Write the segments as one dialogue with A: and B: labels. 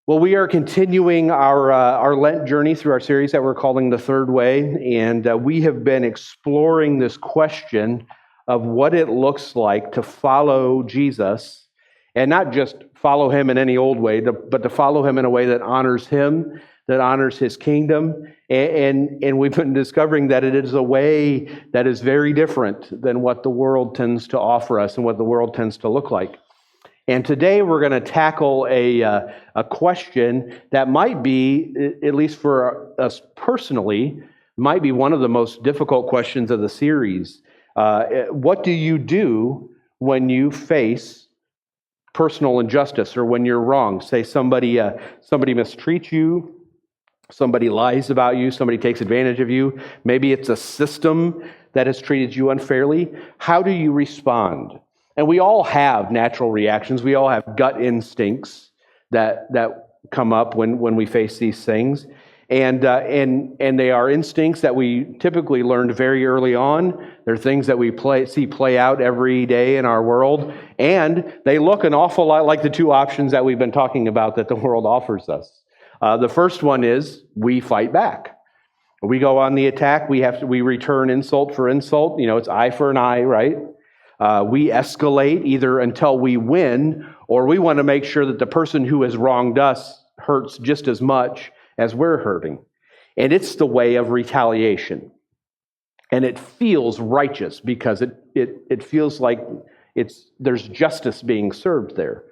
A: Well, we are continuing our Lent journey through our series that we're calling The Third Way, and we have been exploring this question of what it looks like to follow Jesus, and not just follow him in any old way, but to follow him in a way that honors him, that honors his kingdom, and we've been discovering that it is a way that is very different than what the world tends to offer us and what the world tends to look like. And today we're going to tackle a question that might be, at least for us personally, might be one of the most difficult questions of the series. What do you do when you face personal injustice or when you're wrong? Say somebody mistreats you, somebody lies about you, somebody takes advantage of you. Maybe it's a system that has treated you unfairly. How do you respond? And we all have natural reactions. We all have gut instincts that come up when we face these things. And they are instincts that we typically learned very early on. They're things that we see play out every day in our world. And they look an awful lot like the two options that we've been talking about that the world offers us. The first one is we fight back. We go on the attack. We return insult for insult. It's eye for an eye, right? We escalate either until we win, or we want to make sure that the person who has wronged us hurts just as much as we're hurting. And it's the way of retaliation. And it feels righteous because it feels like there's justice being served there.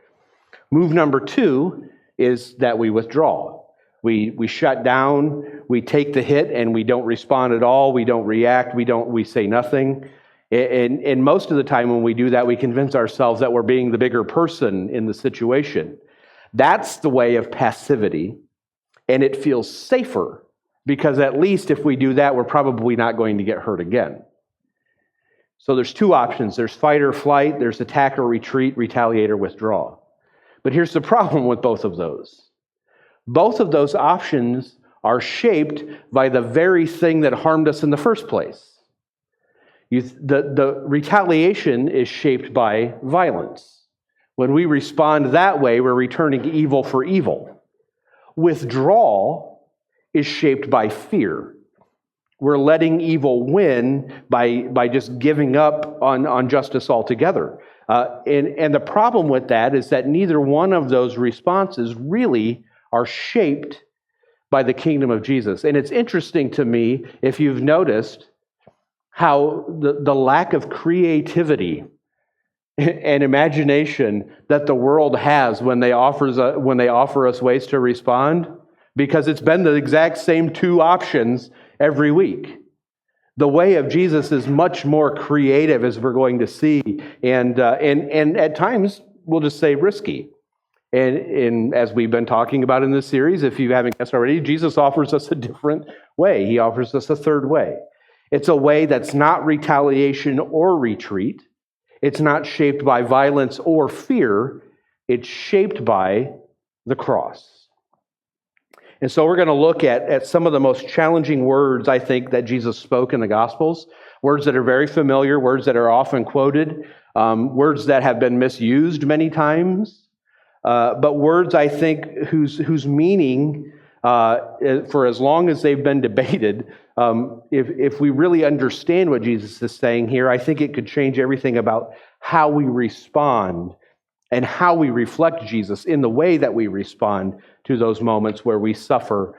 A: Move number two is that we withdraw. We shut down, we take the hit, and we don't respond at all, we don't react, we say nothing. And most of the time when we do that, we convince ourselves that we're being the bigger person in the situation. That's the way of passivity, and it feels safer because at least if we do that, we're probably not going to get hurt again. So there's two options. There's fight or flight, there's attack or retreat, retaliate or withdraw. But here's the problem with both of those. Both of those options are shaped by the very thing that harmed us in the first place. The retaliation is shaped by violence. When we respond that way, we're returning evil for evil. Withdrawal is shaped by fear. We're letting evil win by just giving up on justice altogether. And the problem with that is that neither one of those responses really are shaped by the kingdom of Jesus. And it's interesting to me, if you've noticed, how the lack of creativity and imagination that the world has when they offer us ways to respond, because it's been the exact same two options every week. The way of Jesus is much more creative, as we're going to see, and at times we'll just say risky. And as we've been talking about in this series, if you haven't guessed already, Jesus offers us a different way. He offers us a third way. It's a way that's not retaliation or retreat. It's not shaped by violence or fear. It's shaped by the cross. And so we're going to look at some of the most challenging words, I think, that Jesus spoke in the Gospels. Words that are very familiar, words that are often quoted, words that have been misused many times, but words, I think, whose meaning, for as long as they've been debated, if we really understand what Jesus is saying here, I think it could change everything about how we respond and how we reflect Jesus in the way that we respond to those moments where we suffer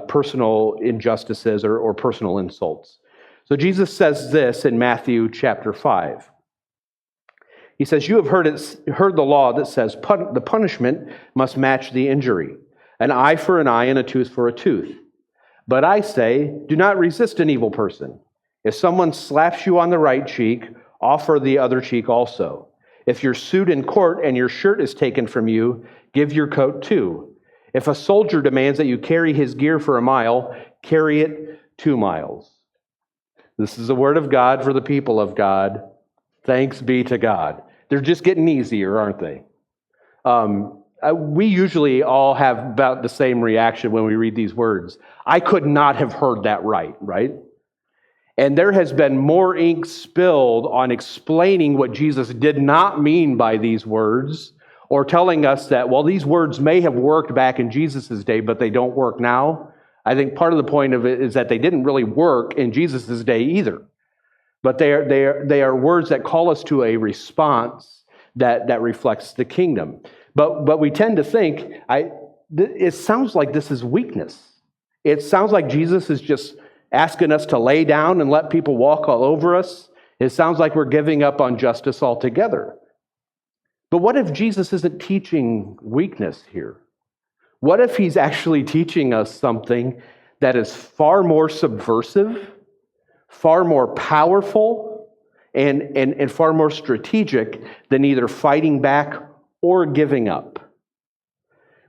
A: personal injustices or personal insults. So Jesus says this in Matthew chapter 5. He says, "You have heard the law that says the punishment must match the injury, an eye for an eye and a tooth for a tooth. But I say, do not resist an evil person. If someone slaps you on the right cheek, offer the other cheek also. If you're sued in court and your shirt is taken from you, give your coat too. If a soldier demands that you carry his gear for a mile, carry it 2 miles." This is the word of God for the people of God. Thanks be to God. They're just getting easier, aren't they? We usually all have about the same reaction when we read these words. I could not have heard that right? And there has been more ink spilled on explaining what Jesus did not mean by these words, or telling us that, well, these words may have worked back in Jesus' day, but they don't work now. I think part of the point of it is that they didn't really work in Jesus' day either. But they are words that call us to a response that reflects the kingdom. But we tend to think, it sounds like this is weakness. It sounds like Jesus is just asking us to lay down and let people walk all over us. It sounds like we're giving up on justice altogether. But what if Jesus isn't teaching weakness here? What if he's actually teaching us something that is far more subversive, far more powerful, and far more strategic than either fighting back or giving up?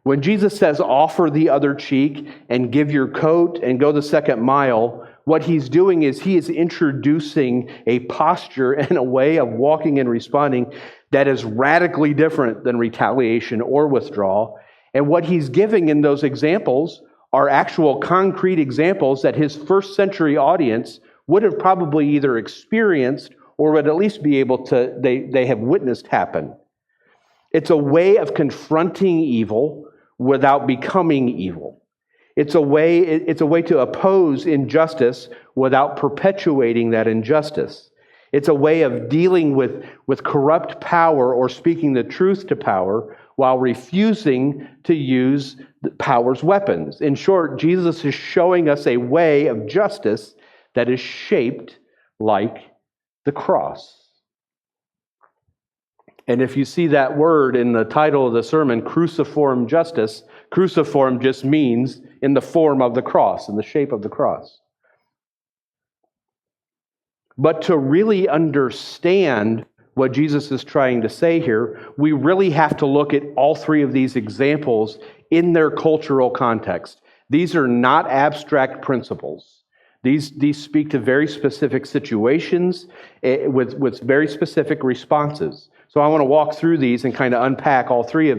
A: When Jesus says, offer the other cheek and give your coat and go the second mile, what he's doing is he is introducing a posture and a way of walking and responding that is radically different than retaliation or withdrawal. And what he's giving in those examples are actual concrete examples that his first century audience would have probably either experienced or would at least be able to, they have witnessed happen. It's a way of confronting evil without becoming evil. It's a way to oppose injustice without perpetuating that injustice. It's a way of dealing with corrupt power or speaking the truth to power while refusing to use power's weapons. In short, Jesus is showing us a way of justice that is shaped like the cross. And if you see that word in the title of the sermon, cruciform justice, cruciform just means in the form of the cross, in the shape of the cross. But to really understand what Jesus is trying to say here, we really have to look at all three of these examples in their cultural context. These are not abstract principles. These speak to very specific situations with very specific responses. So I want to walk through these and kind of unpack all three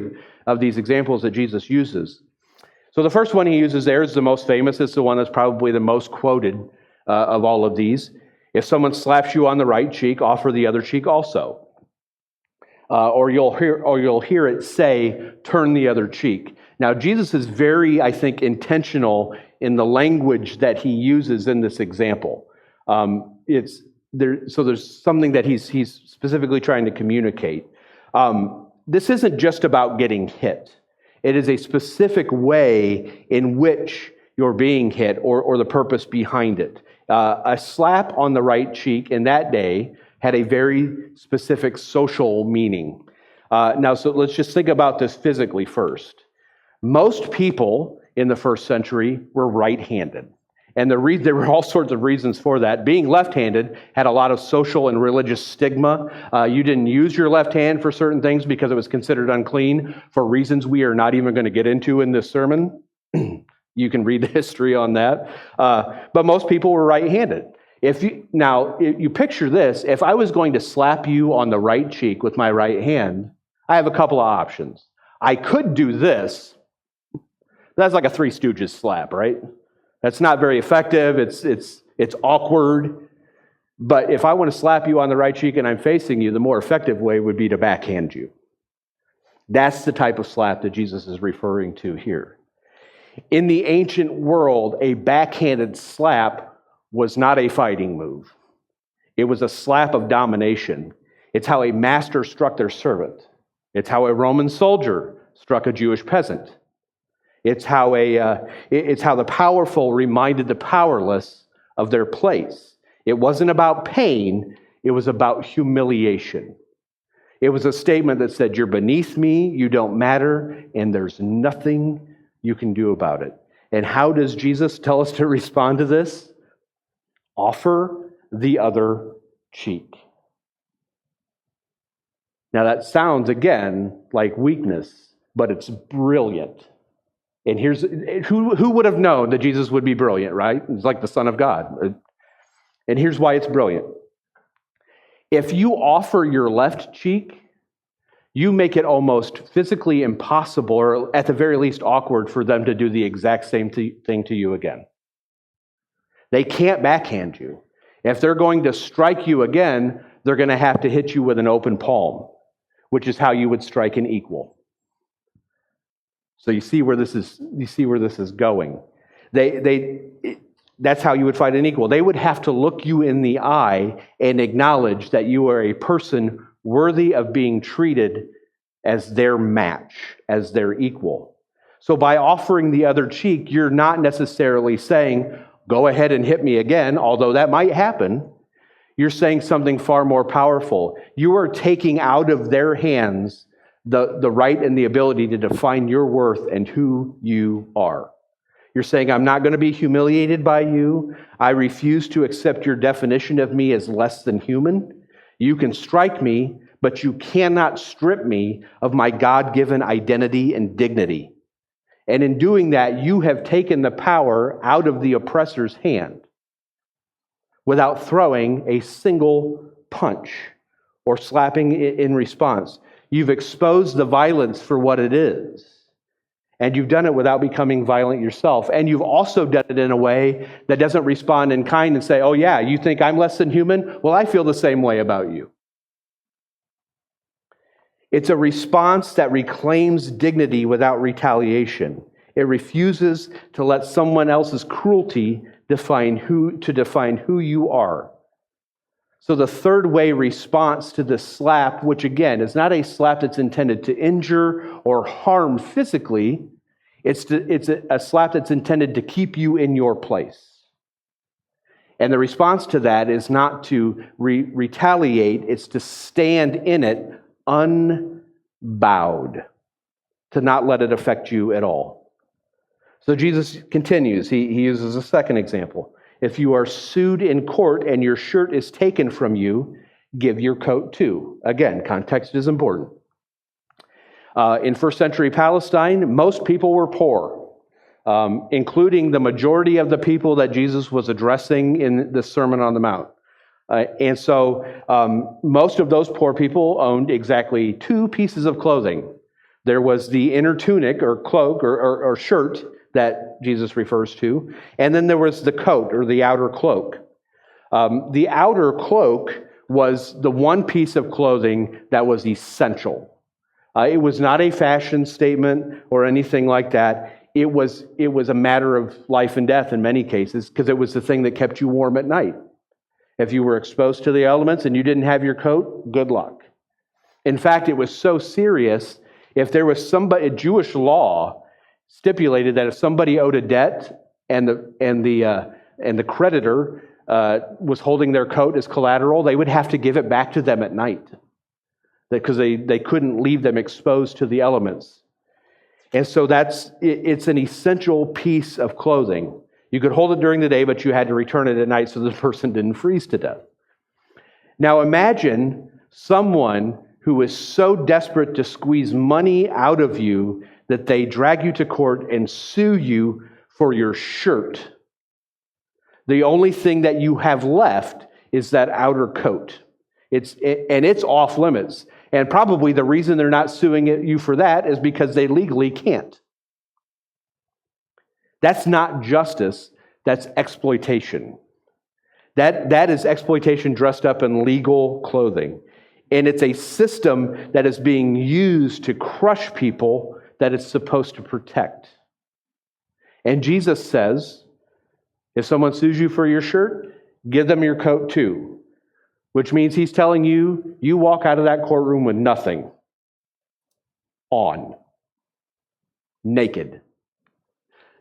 A: of these examples that Jesus uses. So the first one he uses there is the most famous. It's the one that's probably the most quoted of all of these. If someone slaps you on the right cheek, offer the other cheek also. Or you'll hear it say, turn the other cheek. Now, Jesus is very, I think, intentional in the language that he uses in this example. So there's something that he's specifically trying to communicate. This isn't just about getting hit. It is a specific way in which you're being hit or the purpose behind it. A slap on the right cheek in that day had a very specific social meaning. Now, so let's just think about this physically first. Most people in the first century were right-handed. And there were all sorts of reasons for that. Being left-handed had a lot of social and religious stigma. You didn't use your left hand for certain things because it was considered unclean for reasons we are not even going to get into in this sermon. You can read the history on that. But most people were right-handed. If you picture this, if I was going to slap you on the right cheek with my right hand, I have a couple of options. I could do this. That's like a Three Stooges slap, right? That's not very effective. It's awkward. But if I want to slap you on the right cheek and I'm facing you, the more effective way would be to backhand you. That's the type of slap that Jesus is referring to here. In the ancient world, a backhanded slap was not a fighting move. It was a slap of domination. It's how a master struck their servant. It's how a Roman soldier struck a Jewish peasant. It's how the powerful reminded the powerless of their place. It wasn't about pain, it was about humiliation. It was a statement that said, you're beneath me, you don't matter, and there's nothing you can do about it. And how does Jesus tell us to respond to this? Offer the other cheek. Now that sounds, again, like weakness, but it's brilliant. And here's who would have known that Jesus would be brilliant, right? He's like the Son of God. And here's why it's brilliant. If you offer your left cheek, you make it almost physically impossible, or at the very least awkward, for them to do the exact same thing to you again. They can't backhand you. If they're going to strike you again, they're going to have to hit you with an open palm, which is how you would strike an equal. So you see where this is going. That's how you would fight an equal. They would have to look you in the eye and acknowledge that you are a person worthy of being treated as their match, as their equal. So by offering the other cheek, you're not necessarily saying, go ahead and hit me again, although that might happen. You're saying something far more powerful. You are taking out of their hands the right and the ability to define your worth and who you are. You're saying, I'm not going to be humiliated by you. I refuse to accept your definition of me as less than human. You can strike me, but you cannot strip me of my God-given identity and dignity. And in doing that, you have taken the power out of the oppressor's hand without throwing a single punch or slapping in response. You've exposed the violence for what it is. And you've done it without becoming violent yourself. And you've also done it in a way that doesn't respond in kind and say, oh yeah, you think I'm less than human? Well, I feel the same way about you. It's a response that reclaims dignity without retaliation. It refuses to let someone else's cruelty define who you are. So the third way response to this slap, which again is not a slap that's intended to injure or harm physically, it's a slap that's intended to keep you in your place. And the response to that is not to retaliate, it's to stand in it unbowed, to not let it affect you at all. So Jesus continues. He uses a second example. If you are sued in court and your shirt is taken from you, give your coat too. Again, context is important. In first century Palestine, most people were poor, including the majority of the people that Jesus was addressing in the Sermon on the Mount. And so most of those poor people owned exactly two pieces of clothing. There was the inner tunic or cloak or shirt that Jesus refers to, and then there was the coat or the outer cloak. The outer cloak was the one piece of clothing that was essential. It was not a fashion statement or anything like that. It was a matter of life and death in many cases because it was the thing that kept you warm at night. If you were exposed to the elements and you didn't have your coat, good luck. In fact, it was so serious, if there was a Jewish law stipulated that if somebody owed a debt and the creditor was holding their coat as collateral, they would have to give it back to them at night because they couldn't leave them exposed to the elements. And so it's an essential piece of clothing. You could hold it during the day, but you had to return it at night so the person didn't freeze to death. Now imagine someone who is so desperate to squeeze money out of you that they drag you to court and sue you for your shirt. The only thing that you have left is that outer coat. It's off limits. And probably the reason they're not suing you for that is because they legally can't. That's not justice, that's exploitation. That is exploitation dressed up in legal clothing. And it's a system that is being used to crush people that it's supposed to protect. And Jesus says, if someone sues you for your shirt, give them your coat too. Which means he's telling you, you walk out of that courtroom with nothing on. Naked.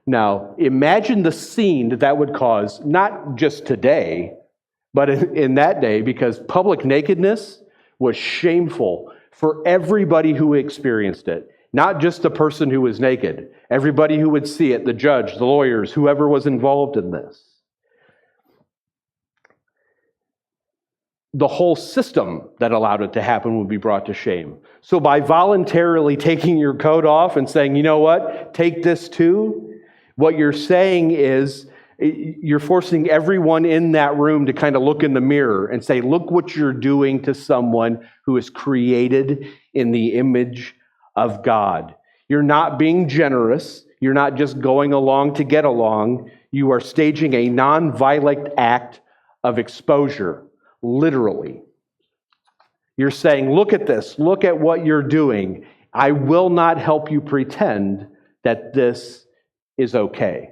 A: Now, imagine the scene that would cause, not just today, but in that day, because public nakedness was shameful for everybody who experienced it. Not just the person who was naked. Everybody who would see it, the judge, the lawyers, whoever was involved in this. The whole system that allowed it to happen would be brought to shame. So by voluntarily taking your coat off and saying, you know what, take this too, what you're saying is you're forcing everyone in that room to kind of look in the mirror and say, look what you're doing to someone who is created in the image of God. You're not being generous. You're not just going along to get along. You are staging a non-violent act of exposure, literally. You're saying, look at this, look at what you're doing. I will not help you pretend that this is okay.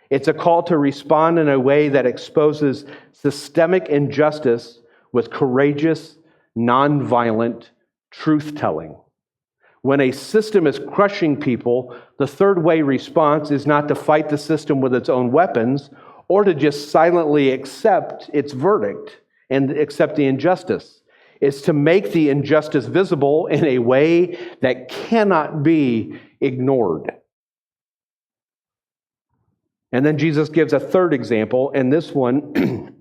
A: It's a call to respond in a way that exposes systemic injustice with courageous, nonviolent truth-telling. When a system is crushing people, the third way response is not to fight the system with its own weapons or to just silently accept its verdict and accept the injustice. It's to make the injustice visible in a way that cannot be ignored. And then Jesus gives a third example, and this one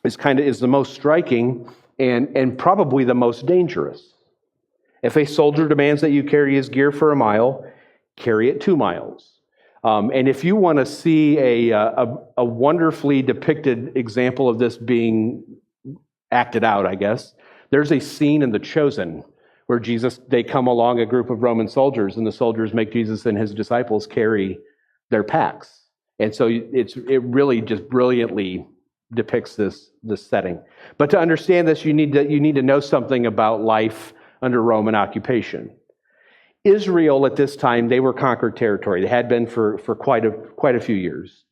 A: is the most striking and probably the most dangerous. If a soldier demands that you carry his gear for a mile, carry it 2 miles. And if you want to see a wonderfully depicted example of this being acted out, I guess, there's a scene in The Chosen where they come along a group of Roman soldiers, and the soldiers make Jesus and his disciples carry their packs. And so it really just brilliantly depicts this setting. But to understand this, you need to know something about life under Roman occupation. Israel at this time, they were conquered territory. They had been for quite a few years.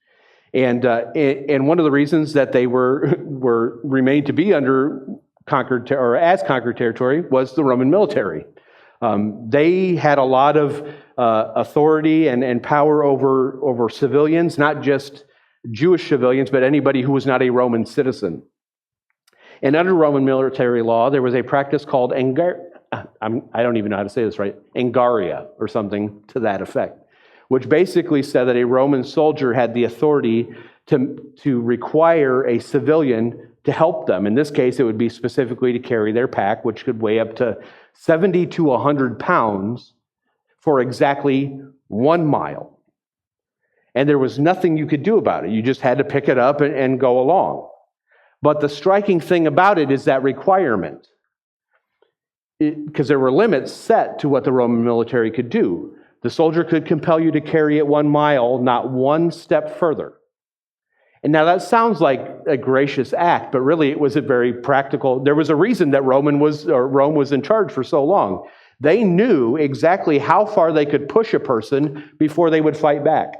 A: And one of the reasons that they remained to be under conquered territory was the Roman military. They had a lot of authority and power over civilians, not just Jewish civilians, but anybody who was not a Roman citizen. And under Roman military law, there was a practice called I don't even know how to say this right, Angaria, or something to that effect, which basically said that a Roman soldier had the authority to require a civilian to help them. In this case, it would be specifically to carry their pack, which could weigh up to 70 to 100 pounds for exactly 1 mile. And there was nothing you could do about it. You just had to pick it up and go along. But the striking thing about it is that requirement, because there were limits set to what the Roman military could do. The soldier could compel you to carry it 1 mile, not one step further. And now that sounds like a gracious act, but really it was a very practical. There was a reason that Rome was in charge for so long. They knew exactly how far they could push a person before they would fight back.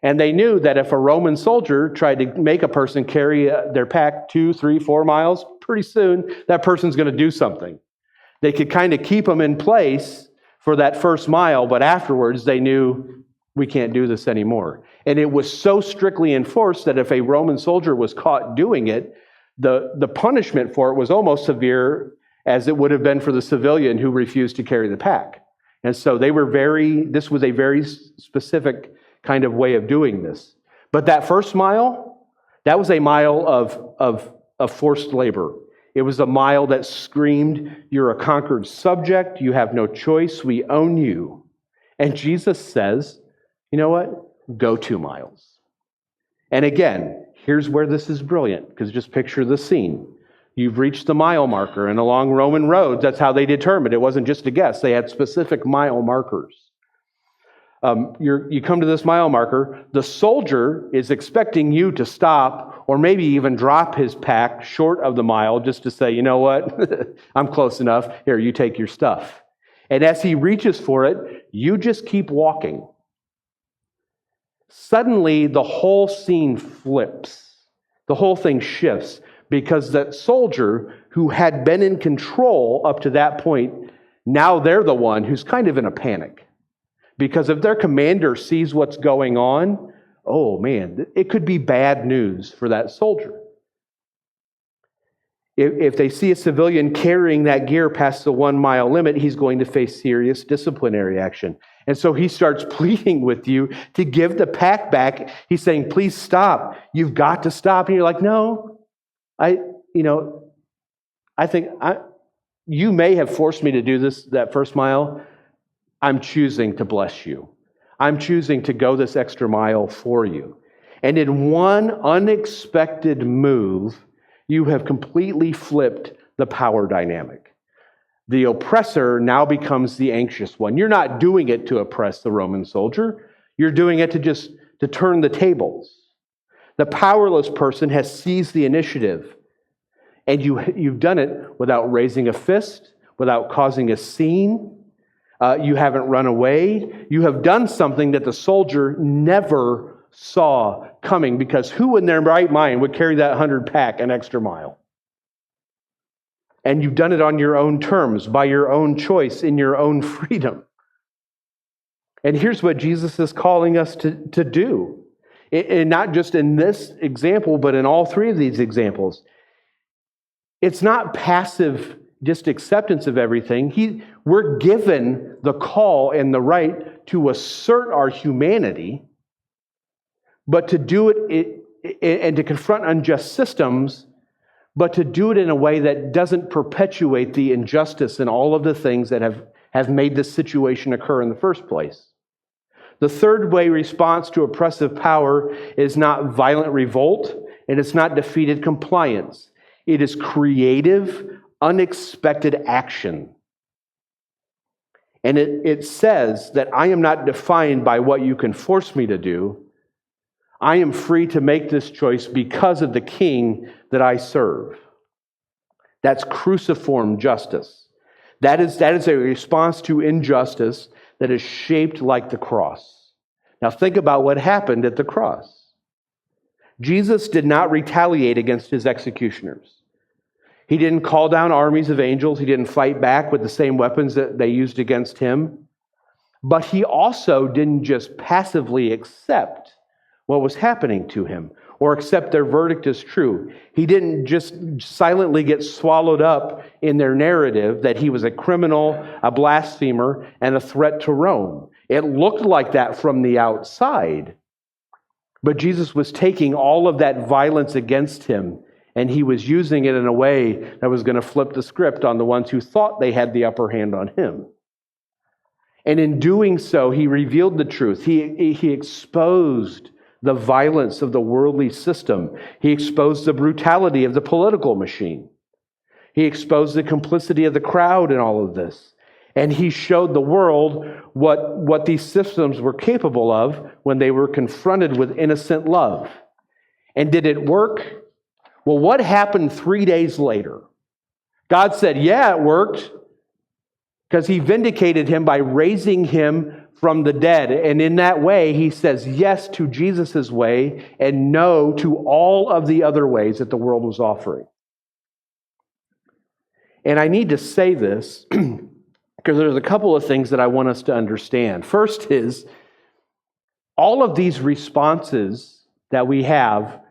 A: And they knew that if a Roman soldier tried to make a person carry their pack 2, 3, 4 miles, pretty soon that person's going to do something. They could kind of keep them in place for that first mile, but afterwards they knew we can't do this anymore. And it was so strictly enforced that if a Roman soldier was caught doing it, the punishment for it was almost severe as it would have been for the civilian who refused to carry the pack. And so this was a very specific kind of way of doing this. But that first mile, that was a mile of forced labor. It was a mile that screamed, you're a conquered subject, you have no choice, we own you. And Jesus says, you know what? Go 2 miles. And again, here's where this is brilliant, because just picture the scene. You've reached the mile marker, and along Roman roads, that's how they determined. It wasn't just a guess. They had specific mile markers. You come to this mile marker, the soldier is expecting you to stop or maybe even drop his pack short of the mile just to say, you know what, I'm close enough. Here, you take your stuff. And as he reaches for it, you just keep walking. Suddenly, the whole scene flips. The whole thing shifts because that soldier who had been in control up to that point, now they're the one who's kind of in a panic. Because if their commander sees what's going on, oh man, it could be bad news for that soldier. If they see a civilian carrying that gear past the 1 mile limit, he's going to face serious disciplinary action. And so he starts pleading with you to give the pack back. He's saying, please stop. You've got to stop. And you're like, no, I think you may have forced me to do that first mile. I'm choosing to bless you. I'm choosing to go this extra mile for you. And in one unexpected move, you have completely flipped the power dynamic. The oppressor now becomes the anxious one. You're not doing it to oppress the Roman soldier. You're doing it to turn the tables. The powerless person has seized the initiative. And you've done it without raising a fist, without causing a scene. You haven't run away. You have done something that the soldier never saw coming, because who in their right mind would carry that 100 pack an extra mile? And you've done it on your own terms, by your own choice, in your own freedom. And here's what Jesus is calling us to do. And not just in this example, but in all three of these examples. It's not passive, just acceptance of everything. We're given the call and the right to assert our humanity, but to do it and to confront unjust systems, but to do it in a way that doesn't perpetuate the injustice and all of the things that have made this situation occur in the first place. The third way response to oppressive power is not violent revolt, and it's not defeated compliance. It is creative, unexpected action. And it says that I am not defined by what you can force me to do. I am free to make this choice because of the King that I serve. That's cruciform justice. That is a response to injustice that is shaped like the cross. Now think about what happened at the cross. Jesus did not retaliate against his executioners. He didn't call down armies of angels. He didn't fight back with the same weapons that they used against him. But he also didn't just passively accept what was happening to him or accept their verdict as true. He didn't just silently get swallowed up in their narrative that he was a criminal, a blasphemer, and a threat to Rome. It looked like that from the outside. But Jesus was taking all of that violence against him, and he was using it in a way that was going to flip the script on the ones who thought they had the upper hand on him. And in doing so, he revealed the truth. He exposed the violence of the worldly system. He exposed the brutality of the political machine. He exposed the complicity of the crowd in all of this. And he showed the world what these systems were capable of when they were confronted with innocent love. And did it work? Well, what happened 3 days later? God said, yeah, it worked, because he vindicated him by raising him from the dead. And in that way, he says yes to Jesus' way and no to all of the other ways that the world was offering. And I need to say this because there's a couple of things that I want us to understand. First is, all of these responses that we have,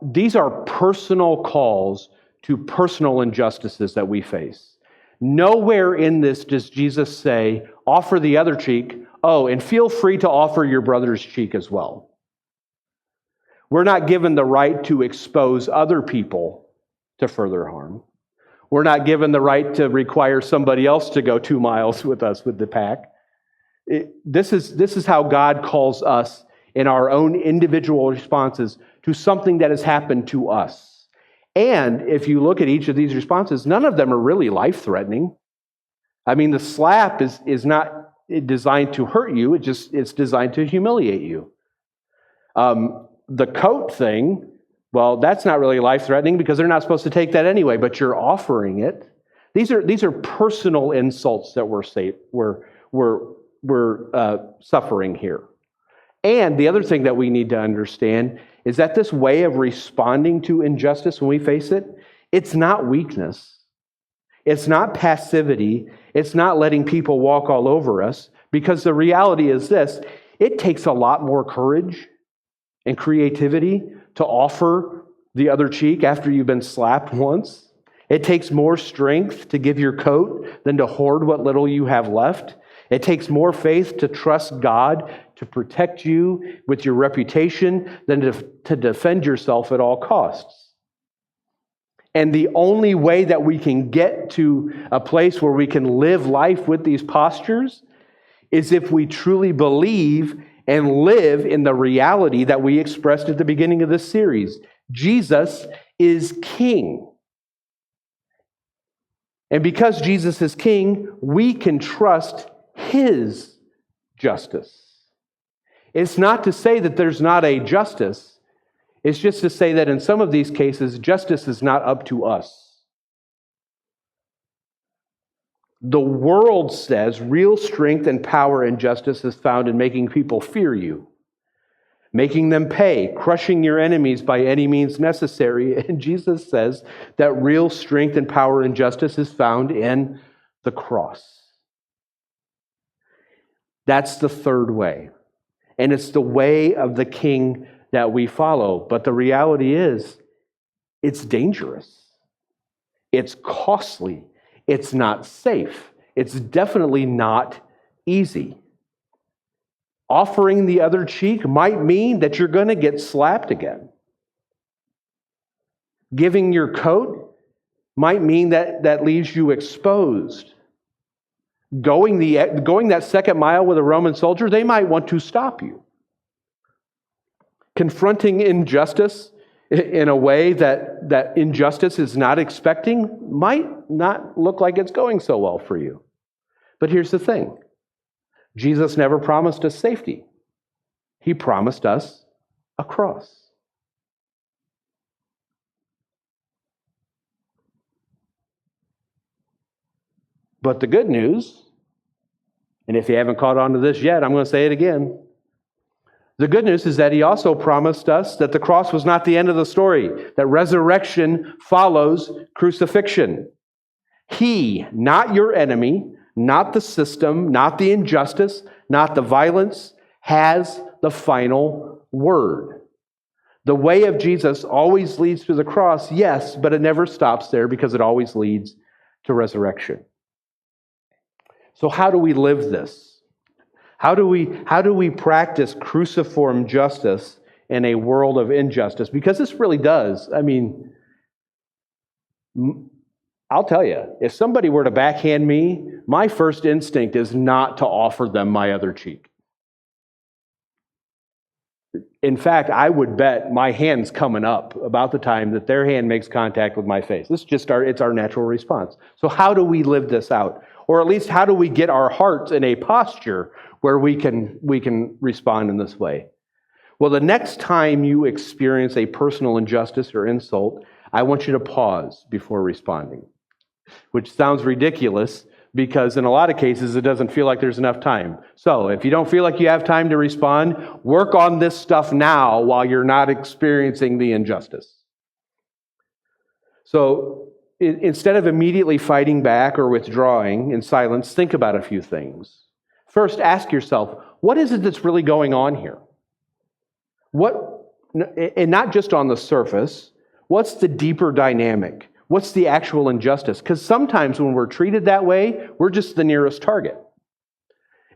A: these are personal calls to personal injustices that we face. Nowhere in this does Jesus say, offer the other cheek, and feel free to offer your brother's cheek as well. We're not given the right to expose other people to further harm. We're not given the right to require somebody else to go 2 miles with us with the pack. This is how God calls us in our own individual responses to something that has happened to us. And if you look at each of these responses, none of them are really life-threatening. I mean, the slap is not designed to hurt you. It's designed to humiliate you. The coat thing, well, that's not really life-threatening because they're not supposed to take that anyway, but you're offering it. These are personal insults that we're suffering here. And the other thing that we need to understand is that this way of responding to injustice when we face it, it's not weakness. It's not passivity. It's not letting people walk all over us, because the reality is this: it takes a lot more courage and creativity to offer the other cheek after you've been slapped once. It takes more strength to give your coat than to hoard what little you have left. It takes more faith to trust God to protect you with your reputation than to defend yourself at all costs. And the only way that we can get to a place where we can live life with these postures is if we truly believe and live in the reality that we expressed at the beginning of this series. Jesus is King. And because Jesus is King, we can trust His justice. It's not to say that there's not a justice. It's just to say that in some of these cases, justice is not up to us. The world says real strength and power and justice is found in making people fear you, making them pay, crushing your enemies by any means necessary. And Jesus says that real strength and power and justice is found in the cross. That's the third way. And it's the way of the King that we follow. But the reality is, it's dangerous. It's costly. It's not safe. It's definitely not easy. Offering the other cheek might mean that you're going to get slapped again. Giving your coat might mean that leaves you exposed. Going that second mile with a Roman soldier, they might want to stop you. Confronting injustice in a way that injustice is not expecting might not look like it's going so well for you. But here's the thing. Jesus never promised us safety. He promised us a cross. But the good news, and if you haven't caught on to this yet, I'm going to say it again. The good news is that he also promised us that the cross was not the end of the story, that resurrection follows crucifixion. He, not your enemy, not the system, not the injustice, not the violence, has the final word. The way of Jesus always leads to the cross, yes, but it never stops there because it always leads to resurrection. So how do we live this? How do we practice cruciform justice in a world of injustice? Because this really does. I mean, I'll tell you, if somebody were to backhand me, my first instinct is not to offer them my other cheek. In fact, I would bet my hand's coming up about the time that their hand makes contact with my face. It's our natural response. So how do we live this out? Or at least how do we get our hearts in a posture where we can respond in this way? Well, the next time you experience a personal injustice or insult, I want you to pause before responding, which sounds ridiculous because in a lot of cases it doesn't feel like there's enough time. So if you don't feel like you have time to respond, work on this stuff now while you're not experiencing the injustice. So instead of immediately fighting back or withdrawing in silence, think about a few things. First, ask yourself, what is it that's really going on here? And not just on the surface, what's the deeper dynamic? What's the actual injustice? Because sometimes when we're treated that way, we're just the nearest target.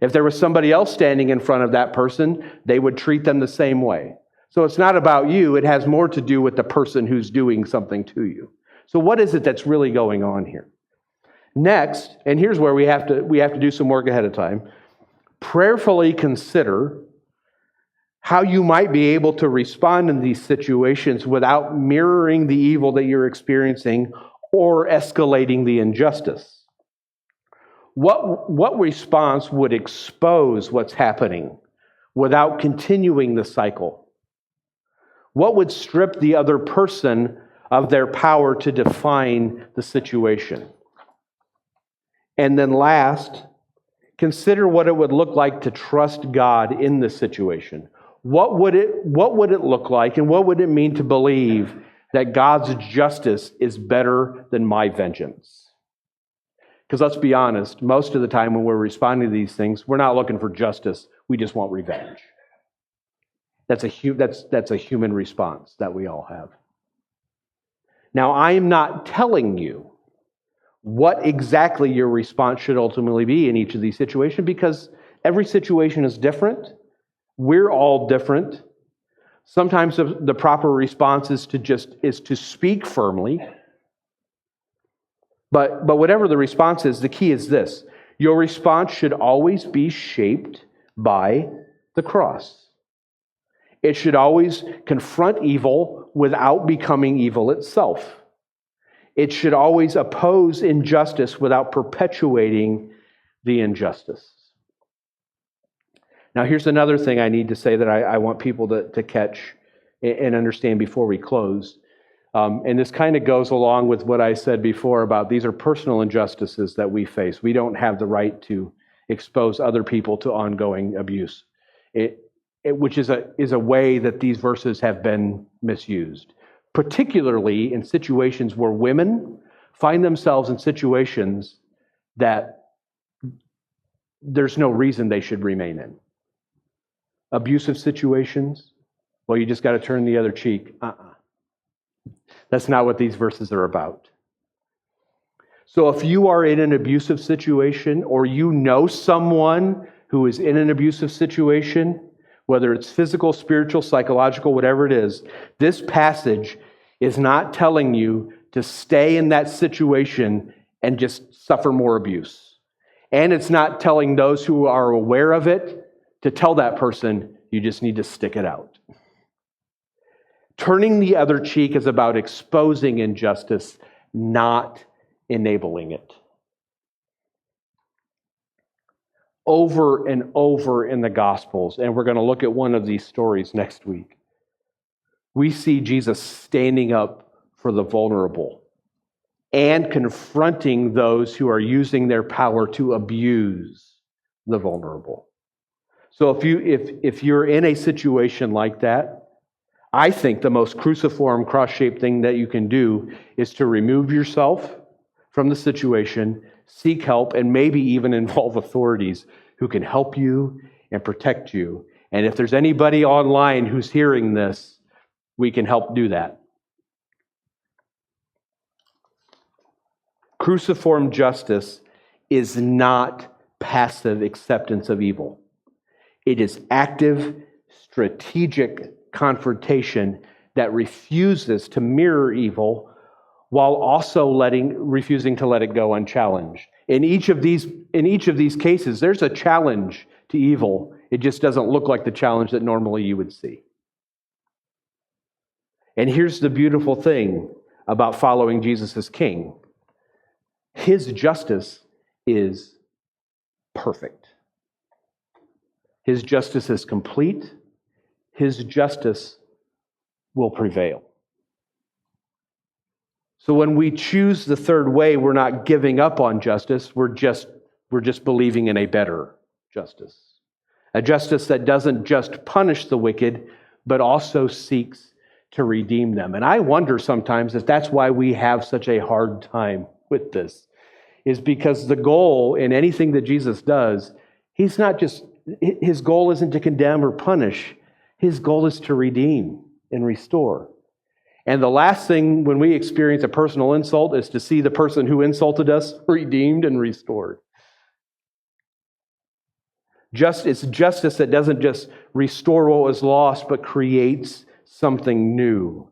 A: If there was somebody else standing in front of that person, they would treat them the same way. So it's not about you, it has more to do with the person who's doing something to you. So what is it that's really going on here? Next, and here's where we have to do some work ahead of time, prayerfully consider how you might be able to respond in these situations without mirroring the evil that you're experiencing or escalating the injustice. What response would expose what's happening without continuing the cycle? What would strip the other person of their power to define the situation? And then last, consider what it would look like to trust God in this situation. What would it look like, and what would it mean to believe that God's justice is better than my vengeance? Because let's be honest, most of the time when we're responding to these things, we're not looking for justice, we just want revenge. That's a human response that we all have. Now, I am not telling you what exactly your response should ultimately be in each of these situations, because every situation is different. We're all different. Sometimes the proper response is to speak firmly. But whatever the response is, the key is this. Your response should always be shaped by the cross. It should always confront evil without becoming evil itself. It should always oppose injustice without perpetuating the injustice. Now, here's another thing I need to say that I want people to catch and understand before we close. And this kind of goes along with what I said before about these are personal injustices that we face. We don't have the right to expose other people to ongoing abuse, which is a way that these verses have been misused, particularly in situations where women find themselves in situations that there's no reason they should remain in. Abusive situations, well, you just got to turn the other cheek. That's not what these verses are about. So if you are in an abusive situation, or you know someone who is in an abusive situation, whether it's physical, spiritual, psychological, whatever it is, this passage is not telling you to stay in that situation and just suffer more abuse. And it's not telling those who are aware of it to tell that person, you just need to stick it out. Turning the other cheek is about exposing injustice, not enabling it. Over and over in the Gospels, and we're going to look at one of these stories next week, we see Jesus standing up for the vulnerable and confronting those who are using their power to abuse the vulnerable. So if you're in a situation like that, I think the most cruciform, cross-shaped thing that you can do is to remove yourself from the situation, seek help, and maybe even involve authorities who can help you and protect you. And if there's anybody online who's hearing this, we can help do that. Cruciform justice is not passive acceptance of evil. It is active, strategic confrontation that refuses to mirror evil while also refusing to let it go unchallenged. In each of these cases, there's a challenge to evil. It just doesn't look like the challenge that normally you would see. And here's the beautiful thing about following Jesus as King. His justice is perfect. His justice is complete. His justice will prevail. So when we choose the third way, we're not giving up on justice. We're just believing in a better justice. A justice that doesn't just punish the wicked, but also seeks to redeem them. And I wonder sometimes if that's why we have such a hard time with this, is because the goal in anything that Jesus does, his goal isn't to condemn or punish. His goal is to redeem and restore. And the last thing when we experience a personal insult is to see the person who insulted us redeemed and restored. It's justice that doesn't just restore what was lost, but creates something new.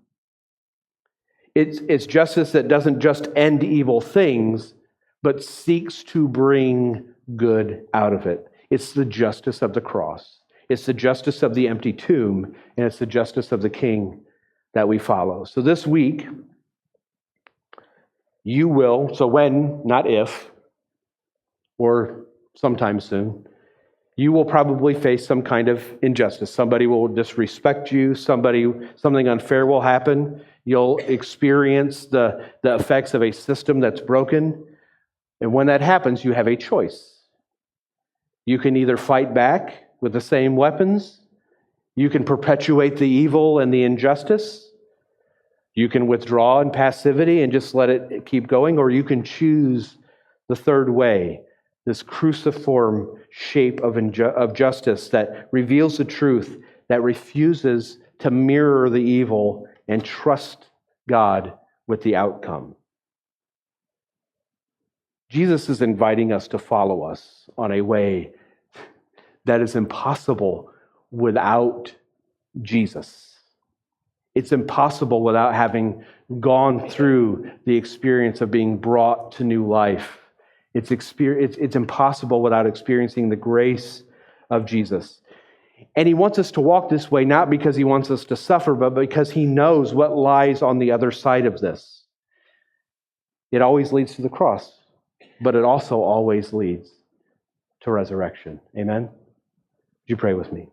A: It's justice that doesn't just end evil things, but seeks to bring good out of it. It's the justice of the cross. It's the justice of the empty tomb, and it's the justice of the King that we follow. So this week, you will, so when, not if, or sometime soon, you will probably face some kind of injustice. Somebody will disrespect you. Something unfair will happen. You'll experience the effects of a system that's broken. And when that happens, you have a choice. You can either fight back with the same weapons. You can perpetuate the evil and the injustice. You can withdraw in passivity and just let it keep going. Or you can choose the third way, this cruciform shape of justice that reveals the truth, that refuses to mirror the evil and trust God with the outcome. Jesus is inviting us to follow us on a way that is impossible without Jesus. It's impossible without having gone through the experience of being brought to new life. It's impossible without experiencing the grace of Jesus. And he wants us to walk this way, not because he wants us to suffer, but because he knows what lies on the other side of this. It always leads to the cross, but it also always leads to resurrection. Amen? Would you pray with me?